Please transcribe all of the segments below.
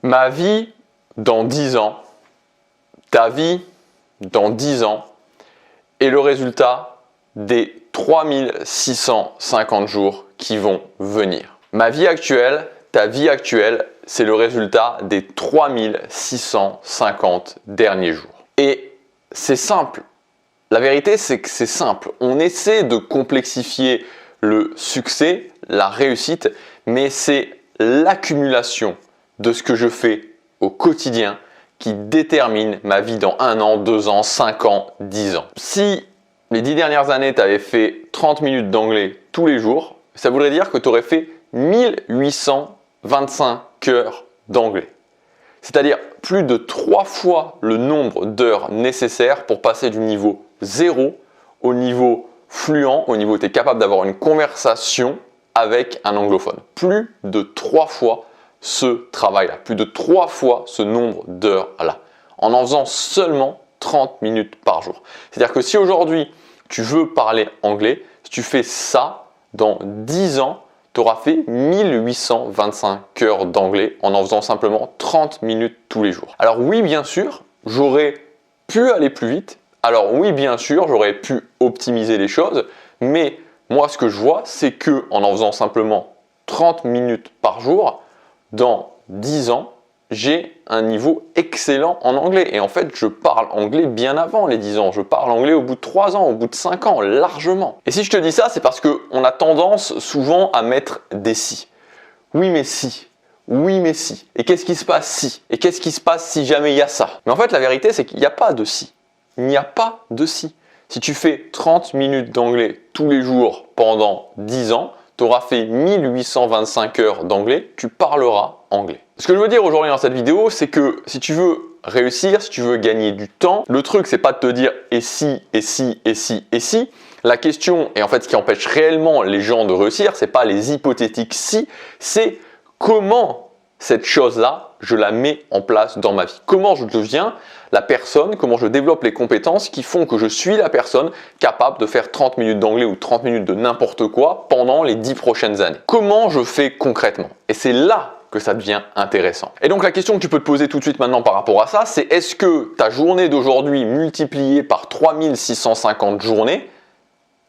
Ma vie dans 10 ans, ta vie dans 10 ans est le résultat des 3650 jours qui vont venir. Ma vie actuelle, ta vie actuelle, c'est le résultat des 3650 derniers jours. Et c'est simple. La vérité, c'est que c'est simple. On essaie de complexifier le succès, la réussite, mais c'est l'accumulation de ce que je fais au quotidien qui détermine ma vie dans 1 an, 2 ans, 5 ans, 10 ans. Si les 10 dernières années, tu avais fait 30 minutes d'anglais tous les jours, ça voudrait dire que tu aurais fait 1825 heures d'anglais. C'est-à-dire plus de 3 fois le nombre d'heures nécessaires pour passer du niveau 0 au niveau fluent, au niveau où tu es capable d'avoir une conversation avec un anglophone. Plus de 3 fois ce travail-là, plus de 3 fois ce nombre d'heures-là, en faisant seulement 30 minutes par jour. C'est-à-dire que si aujourd'hui tu veux parler anglais, si tu fais ça, dans 10 ans, tu auras fait 1825 heures d'anglais en faisant simplement 30 minutes tous les jours. Alors oui, bien sûr, j'aurais pu aller plus vite. Alors oui, bien sûr, j'aurais pu optimiser les choses. Mais moi, ce que je vois, c'est que en faisant simplement 30 minutes par jour, dans 10 ans, j'ai un niveau excellent en anglais. Et en fait, je parle anglais bien avant les 10 ans. Je parle anglais au bout de 3 ans, au bout de 5 ans, largement. Et si je te dis ça, c'est parce qu'on a tendance souvent à mettre des si. Oui, mais si. Oui, mais si. Et qu'est-ce qui se passe si? Et qu'est-ce qui se passe si jamais il y a ça? Mais en fait, la vérité, c'est qu'il n'y a pas de si. Il n'y a pas de si. Si tu fais 30 minutes d'anglais tous les jours pendant 10 ans, tu auras fait 1825 heures d'anglais, tu parleras anglais. Ce que je veux dire aujourd'hui dans cette vidéo, c'est que si tu veux réussir, si tu veux gagner du temps, le truc, c'est pas de te dire et si, et si, et si, et si. La question, et en fait ce qui empêche réellement les gens de réussir, c'est pas les hypothétiques si, c'est comment cette chose-là, je la mets en place dans ma vie. Comment je deviens la personne, comment je développe les compétences qui font que je suis la personne capable de faire 30 minutes d'anglais ou 30 minutes de n'importe quoi pendant les 10 prochaines années. Comment je fais concrètement? Et c'est là que ça devient intéressant. Et donc la question que tu peux te poser tout de suite maintenant par rapport à ça, c'est est-ce que ta journée d'aujourd'hui multipliée par 3650 journées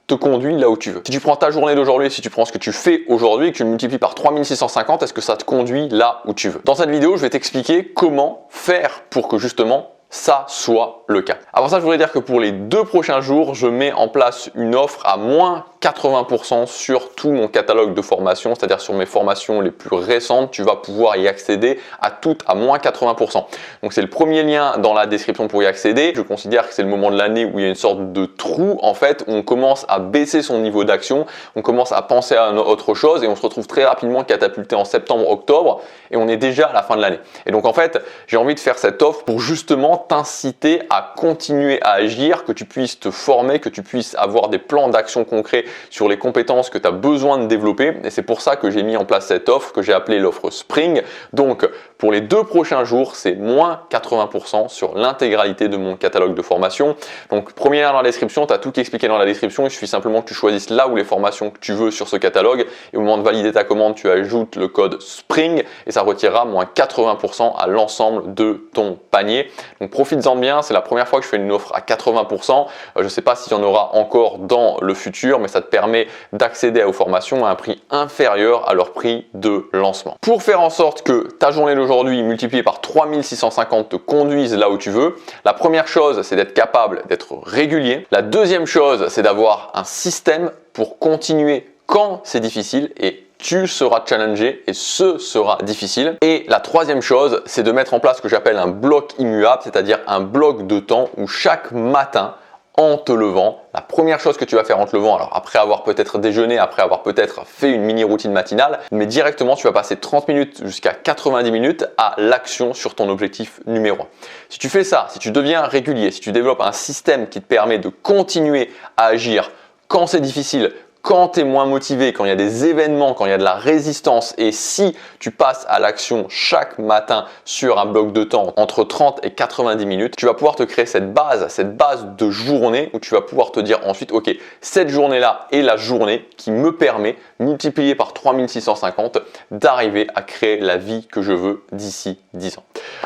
te conduit là où tu veux? Si tu prends ta journée d'aujourd'hui, si tu prends ce que tu fais aujourd'hui et que tu le multiplies par 3650, est-ce que ça te conduit là où tu veux? Dans cette vidéo, je vais t'expliquer comment faire pour que justement ça soit le cas. Avant ça, je voudrais dire que pour les 2 prochains jours, je mets en place une offre à moins 80% sur tout mon catalogue de formations, c'est-à-dire sur mes formations les plus récentes, tu vas pouvoir y accéder à toutes à moins 80%. Donc c'est le premier lien dans la description pour y accéder. Je considère que c'est le moment de l'année où il y a une sorte de trou en fait, où on commence à baisser son niveau d'action, on commence à penser à autre chose et on se retrouve très rapidement catapulté en septembre, octobre et on est déjà à la fin de l'année. Et donc en fait, j'ai envie de faire cette offre pour justement t'inciter à continuer à agir, que tu puisses te former, que tu puisses avoir des plans d'action concrets sur les compétences que tu as besoin de développer. Et c'est pour ça que j'ai mis en place cette offre que j'ai appelée l'offre Spring. Donc pour les 2 prochains jours, c'est moins 80% sur l'intégralité de mon catalogue de formation. Donc premier lien dans la description, tu as tout qui est expliqué dans la description. Il suffit simplement que tu choisisses là où les formations que tu veux sur ce catalogue. Et au moment de valider ta commande, tu ajoutes le code SPRING et ça retirera moins 80% à l'ensemble de ton panier. Donc profites-en bien, c'est la première fois que je fais une offre à 80%. Je ne sais pas s'il y en aura encore dans le futur, mais ça te permet d'accéder aux formations à un prix inférieur à leur prix de lancement. Pour faire en sorte que ta journée d'aujourd'hui multipliée par 3650 te conduise là où tu veux, la première chose, c'est d'être capable d'être régulier. La deuxième chose, c'est d'avoir un système pour continuer quand c'est difficile et tu seras challengé et ce sera difficile. Et la troisième chose, c'est de mettre en place ce que j'appelle un bloc immuable, c'est-à-dire un bloc de temps où chaque matin, en te levant, la première chose que tu vas faire en te levant, alors après avoir peut-être déjeuné, après avoir peut-être fait une mini routine matinale, mais directement tu vas passer 30 minutes jusqu'à 90 minutes à l'action sur ton objectif numéro 1. Si tu fais ça, si tu deviens régulier, si tu développes un système qui te permet de continuer à agir quand c'est difficile, Quand tu es moins motivé, quand il y a des événements, quand il y a de la résistance et si tu passes à l'action chaque matin sur un bloc de temps entre 30 et 90 minutes, tu vas pouvoir te créer cette base de journée où tu vas pouvoir te dire ensuite, ok, cette journée-là est la journée qui me permet, multiplié par 3650, d'arriver à créer la vie que je veux d'ici 10 ans.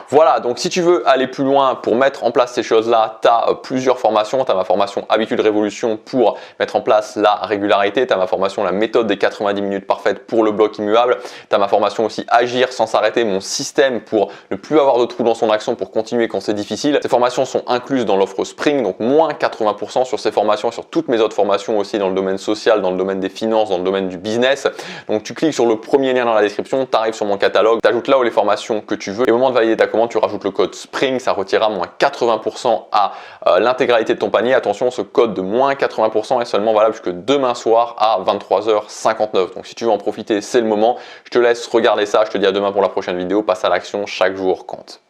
Voilà, donc si tu veux aller plus loin pour mettre en place ces choses-là, tu as plusieurs formations. Tu as ma formation Habitude Révolution pour mettre en place la régularité. Tu as ma formation La méthode des 90 minutes parfaites pour le bloc immuable. Tu as ma formation aussi Agir sans s'arrêter, mon système pour ne plus avoir de trous dans son action pour continuer quand c'est difficile. Ces formations sont incluses dans l'offre Spring, donc moins 80% sur ces formations, sur toutes mes autres formations aussi dans le domaine social, dans le domaine des finances, dans le domaine du business. Donc tu cliques sur le premier lien dans la description, tu arrives sur mon catalogue, tu ajoutes là où les formations que tu veux et au moment de valider ta commande, tu rajoutes le code SPRING, ça retirera moins 80% à l'intégralité de ton panier. Attention, ce code de moins 80% est seulement valable jusque demain soir à 23h59. Donc si tu veux en profiter, c'est le moment. Je te laisse regarder ça, je te dis à demain pour la prochaine vidéo. Passe à l'action, chaque jour compte.